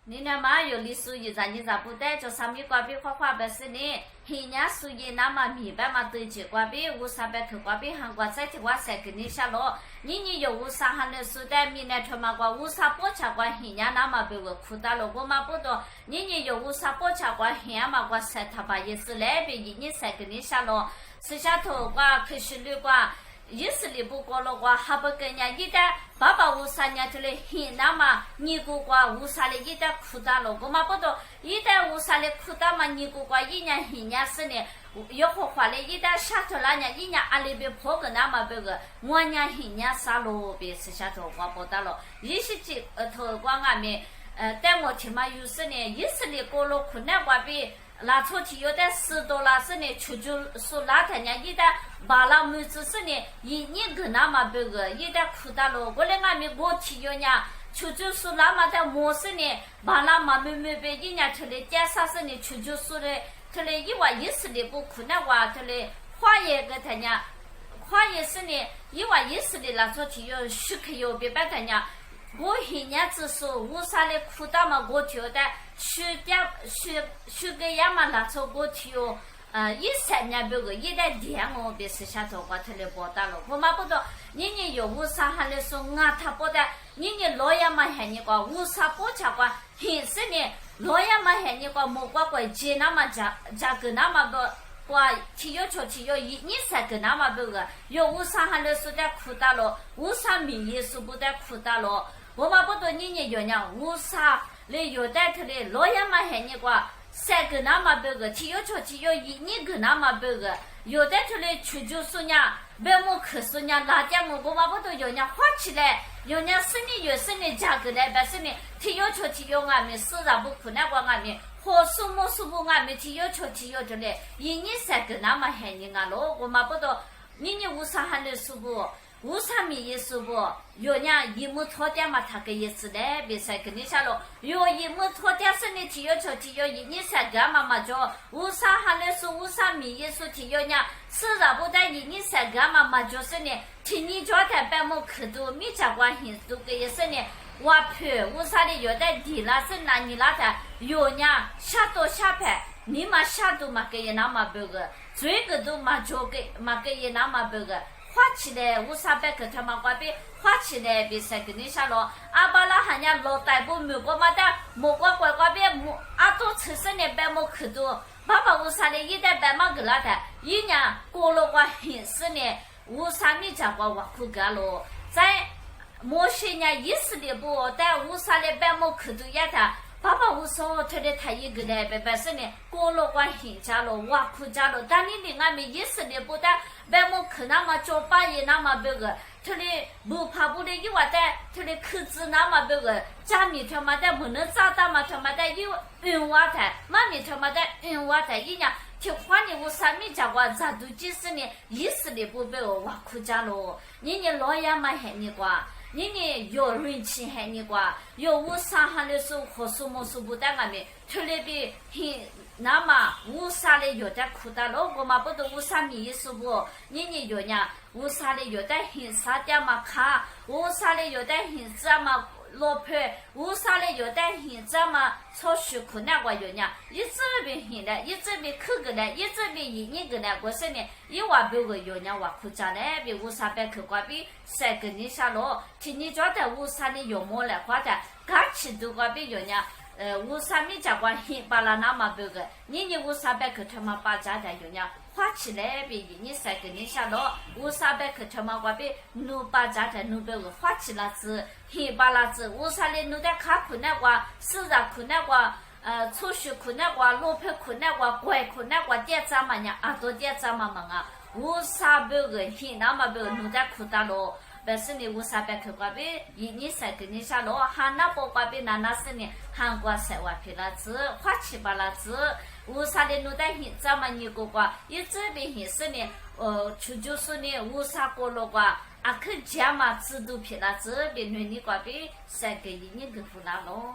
你那嘛有哩属于咱你咋不带就上面挂边花花白是呢？黑伢属于那么明白嘛对接挂边乌沙白头挂边韩国在的话才给你下落。你有乌沙还能属在闽南他妈挂乌沙包茶挂黑伢那么被我哭到了我嘛不多。你有乌沙包茶挂黑伢嘛挂晒他把也是来边你才给你下落。吃下头挂可是绿挂。意思里不过了话，还不跟人家一旦爸爸乌沙伢头嘞很那么，你个瓜乌沙嘞一旦哭大了，我嘛不懂，一旦乌沙嘞哭大嘛，你个瓜一年很年是呢，有好话嘞，一旦下头那年一年阿里边破个那么别个，我年很年啥路别是下头瓜不大了，一些这头瓜外面，但我听嘛有时呢，意思里过了困难瓜比。那出去有点10多了是呢，出去说那天呢，一旦把那妹子是呢，一年个那么别个，一旦哭到了，我来俺们我提有呢，出去说那么的模式呢，把那么妹别一年出来点啥是呢，出去说的，出来一万一十的不困难话，出来花也个他呢，花也是呢，1万10的那出去有10克有别办他呢。我一年只说为啥嘞哭到嘛？我觉得学个样嘛，那时候我就13年别个一代电我别是下头我头来报道了，我嘛不懂，你有为啥还来说俺他报道？你老爷嘛喊你个为啥报价个？还是呢老爷嘛喊你个莫个个接那么价格那么多。我提要求提要你才跟那么别个，有为啥还来说在哭到了？为啥民也说不在哭到了？我嘛不懂你有呢，为啥来有带头的老爷嘛喊你个三个那么别个，提要求提要你个那么别个，有带头的出就说呢，别么可说呢，那点我嘛不懂有呢花起来，有呢生理有生理价格来，但是呢提要求提要俺们市场不可能过俺们。好数目数目俺们提要求嘞，一年3个那么喊你俺咯，我嘛不懂，你为啥还能数不？为啥没也数不？有呢一亩拖点嘛，他个意思嘞，别再跟你下了。有一亩拖点是你提要求一年3个嘛嘛叫，为啥还能数？为啥没也数提要呢？市场不但一年3个嘛嘛就是呢，听你叫他办么可多，没加关系，都个意思呢。我陪为啥的有的地了是哪里那的有呢下多下排你嘛下多嘛给也那么别个最个都嘛就给嘛给也那么别个花起来为啥别个他嘛怪别花起来别才给你下了阿巴拉还伢老大不没过嘛的没过乖乖别没阿多吃生的别没可多爸爸为啥的一代别嘛个那的一年过了个很是呢为啥没讲过我苦干了在莫些人意思的不，但为啥嘞？白莫口头也他，爸爸为啥他的他一个嘞？白是呢，过了关很家了，挖苦家了，但你的俺们意思的不但白莫口那么叫爸爷那么别个，他的不怕不的一话的，他的口子那么别个，家里他妈的不能咋大嘛他妈的有运瓦的，妈咪他妈的运瓦的一样。听话你我上面讲过，咋都就是呢，意思的不被我挖苦家了，你老爷嘛喊你瓜。你有人气喊你瓜，有我上海的时候和什么时不带俺们，出来的很那么为啥的有点苦的了，我嘛不懂为啥没意思不？你有呢？为啥的有点很啥点嘛卡？为啥的有点很这么？老婆，为啥嘞？有点很这么超许可那个有呢？一直边很的，一直边口个呢，一直边一年个呢，我说呢，一万别个有呢，我口家呢，别为啥别口瓜边三个你下落，听你觉得为啥你有么来花的？刚起都瓜边有呢。为啥没讲过很巴拉那么别个？你为啥别口他妈把家的有呢？花起来别你三个你下落，为啥别口他妈瓜边努把家的努别个花起来子，很巴拉子，为啥嘞？努的卡苦那个，市场苦那个，储蓄苦那个，老婆苦那个，乖苦那个，点咋么呢？多点咋么啊？为啥别个很那么别个努的苦大咯？但是呢，为啥别口瓜边一年3个你下落，韩那包瓜边那是呢，韩国3万皮拉子，花7巴拉子，为啥的弄得很这么你个瓜，一直边很是呢，就是呢，为啥过了瓜，去家嘛制度皮拉子，别弄你瓜边3个一年个不拿咯。